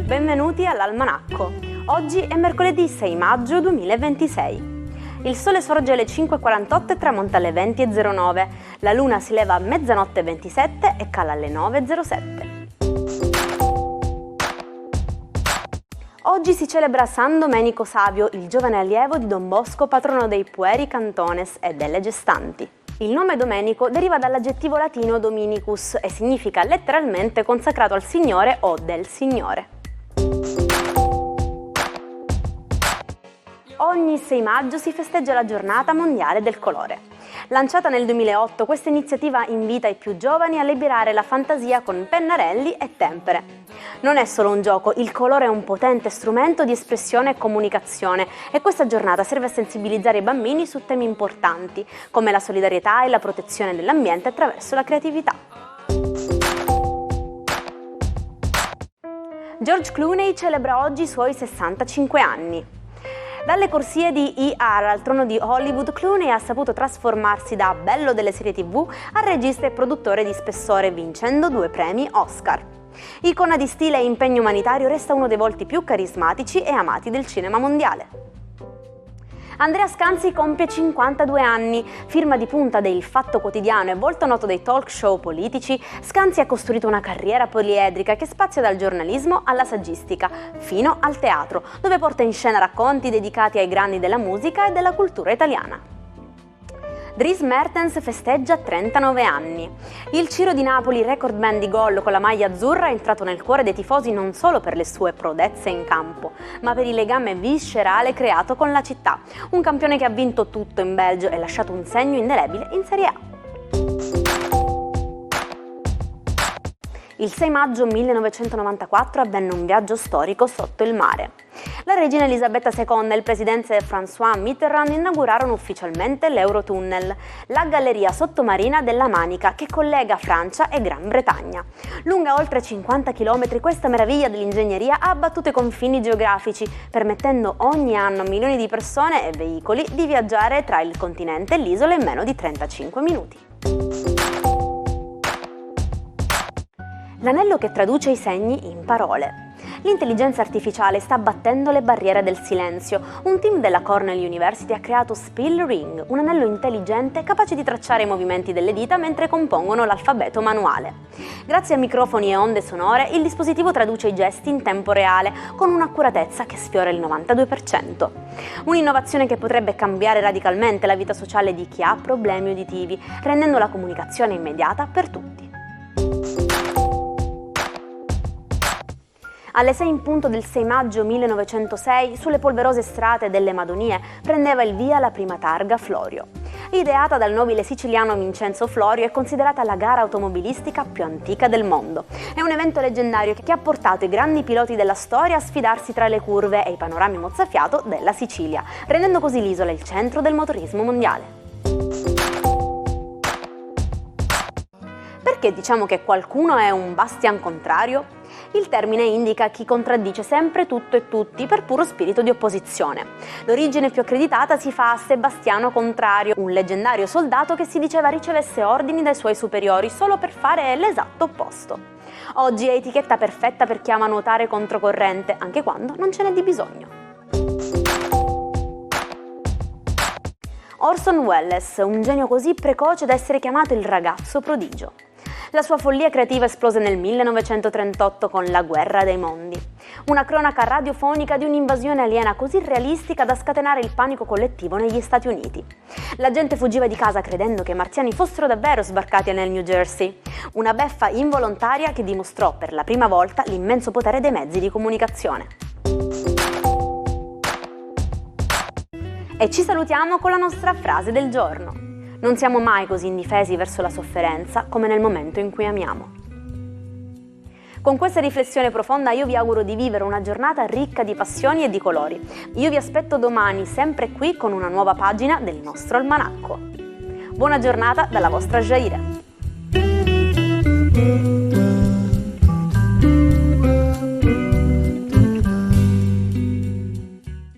Benvenuti all'Almanacco. Oggi è mercoledì 6 maggio 2026. Il sole sorge alle 5:48 e tramonta alle 20:09. La luna si leva a mezzanotte 27 e cala alle 9:07. Oggi si celebra San Domenico Savio, il giovane allievo di Don Bosco, patrono dei pueri cantones e delle gestanti. Il nome Domenico deriva dall'aggettivo latino Dominicus e significa letteralmente consacrato al Signore o del Signore. Ogni 6 maggio si festeggia la Giornata Mondiale del Colore. Lanciata nel 2008, questa iniziativa invita i più giovani a liberare la fantasia con pennarelli e tempere. Non è solo un gioco, il colore è un potente strumento di espressione e comunicazione e questa giornata serve a sensibilizzare i bambini su temi importanti, come la solidarietà e la protezione dell'ambiente attraverso la creatività. George Clooney celebra oggi i suoi 65 anni. Dalle corsie di ER al trono di Hollywood, Clooney ha saputo trasformarsi da bello delle serie TV a regista e produttore di spessore, vincendo 2 premi Oscar. Icona di stile e impegno umanitario, resta uno dei volti più carismatici e amati del cinema mondiale. Andrea Scanzi compie 52 anni. Firma di punta del Fatto Quotidiano e volto noto dei talk show politici, Scanzi ha costruito una carriera poliedrica che spazia dal giornalismo alla saggistica, fino al teatro, dove porta in scena racconti dedicati ai grandi della musica e della cultura italiana. Dries Mertens festeggia 39 anni. Il Ciro di Napoli, recordman di gol con la maglia azzurra, è entrato nel cuore dei tifosi non solo per le sue prodezze in campo, ma per il legame viscerale creato con la città. Un campione che ha vinto tutto in Belgio e lasciato un segno indelebile in Serie A. Il 6 maggio 1994 avvenne un viaggio storico sotto il mare. La regina Elisabetta II e il presidente François Mitterrand inaugurarono ufficialmente l'Eurotunnel, la galleria sottomarina della Manica che collega Francia e Gran Bretagna. Lunga oltre 50 km, questa meraviglia dell'ingegneria ha abbattuto i confini geografici, permettendo ogni anno a milioni di persone e veicoli di viaggiare tra il continente e l'isola in meno di 35 minuti. L'anello che traduce i segni in parole. L'intelligenza artificiale sta battendo le barriere del silenzio. Un team della Cornell University ha creato Spill Ring, un anello intelligente capace di tracciare i movimenti delle dita mentre compongono l'alfabeto manuale. Grazie a microfoni e onde sonore, il dispositivo traduce i gesti in tempo reale, con un'accuratezza che sfiora il 92%. Un'innovazione che potrebbe cambiare radicalmente la vita sociale di chi ha problemi uditivi, rendendo la comunicazione immediata per tutti. Alle 6 in punto del 6 maggio 1906, sulle polverose strade delle Madonie, prendeva il via la prima targa Florio. Ideata dal nobile siciliano Vincenzo Florio, è considerata la gara automobilistica più antica del mondo. È un evento leggendario che ha portato i grandi piloti della storia a sfidarsi tra le curve e i panorami mozzafiato della Sicilia, rendendo così l'isola il centro del motorismo mondiale. Perché diciamo che qualcuno è un Bastian contrario? Il termine indica chi contraddice sempre tutto e tutti per puro spirito di opposizione. L'origine più accreditata si fa a Sebastiano Contrario, un leggendario soldato che si diceva ricevesse ordini dai suoi superiori solo per fare l'esatto opposto. Oggi è etichetta perfetta per chi ama nuotare controcorrente, anche quando non ce n'è di bisogno. Orson Welles, un genio così precoce da essere chiamato il ragazzo prodigio. La sua follia creativa esplose nel 1938 con La guerra dei mondi, una cronaca radiofonica di un'invasione aliena così realistica da scatenare il panico collettivo negli Stati Uniti. La gente fuggiva di casa credendo che i marziani fossero davvero sbarcati nel New Jersey, una beffa involontaria che dimostrò per la prima volta l'immenso potere dei mezzi di comunicazione. E ci salutiamo con la nostra frase del giorno. Non siamo mai così indifesi verso la sofferenza come nel momento in cui amiamo. Con questa riflessione profonda io vi auguro di vivere una giornata ricca di passioni e di colori. Io vi aspetto domani sempre qui con una nuova pagina del nostro almanacco. Buona giornata dalla vostra Jaira.